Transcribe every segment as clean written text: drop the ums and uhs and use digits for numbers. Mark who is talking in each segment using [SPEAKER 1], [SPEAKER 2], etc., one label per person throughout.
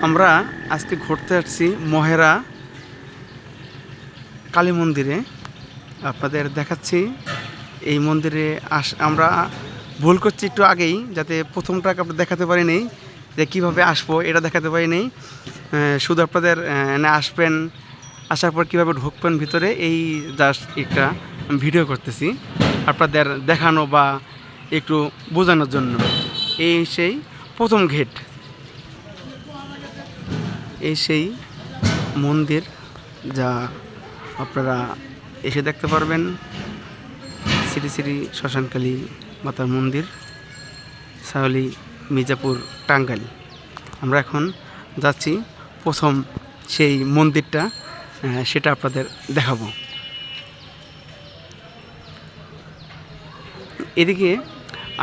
[SPEAKER 1] আমরা আজকে ঘুরতে আসছি মহেরা কালী মন্দিরে। আপনাদের দেখাচ্ছি এই মন্দিরে আমরা ভুল করছি একটু আগেই, যাতে প্রথমটাকে আপনাদের দেখাতে পারি নেই যে কীভাবে আসবো, এটা দেখাতে পারি নেই। শুধু আপনাদের আসবেন, আসার পর কীভাবে ঢুকবেন ভিতরে, এই জাস্ট একটা ভিডিও করতেছি আপনাদের দেখানো বা একটু বোঝানোর জন্য। এই সেই প্রথম গেট, এই সেই মন্দির যা আপনারা এসে দেখতে পারবেন। শ্রী শ্রী শ্মশানকালী মাতার মন্দির, সাহলি, মির্জাপুর, টাঙ্গাইল। আমরা এখন যাচ্ছি প্রথম সেই মন্দিরটা, সেটা আপনাদের দেখাবো। এদিকে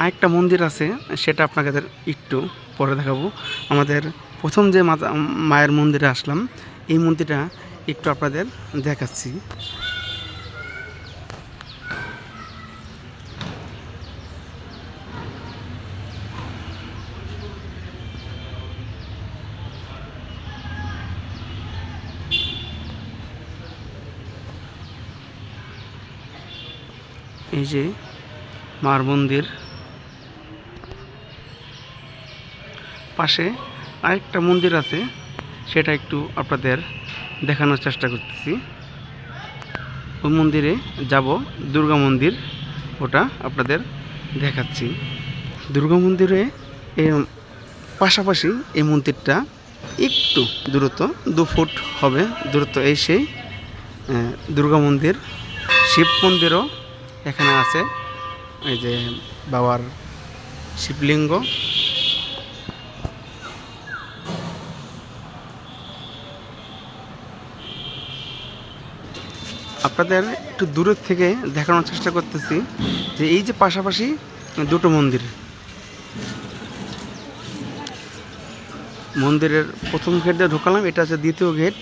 [SPEAKER 1] আরেকটা মন্দির আছে, সেটা আপনাদের একটু পরে দেখাবো। আমাদের প্রথম যে মায়ের মন্দিরে আসলাম, এই মন্দিরটা একটু আপনাদের দেখাচ্ছি। এই যে মার মন্দির, পাশে আরেকটা মন্দির আছে, সেটা একটু আপনাদের দেখানোর চেষ্টা করতেছি। ওই মন্দিরে যাব, দুর্গা মন্দির, ওটা আপনাদের দেখাচ্ছি। দুর্গা মন্দিরে এর পাশাপাশি এই মন্দিরটা একটু দূরত্ব 2 ফুট হবে দূরত্ব। এই সেই দুর্গা মন্দির। শিব মন্দিরও এখানে আছে, এই যে বাবার শিবলিঙ্গ। আপনাদের একটু দূরের থেকে দেখানোর চেষ্টা করতেছি যে এই যে পাশাপাশি দুটো মন্দির, মন্দিরের প্রথম গেট দিয়ে ঢোকালাম, এটা হচ্ছে দ্বিতীয় গেট।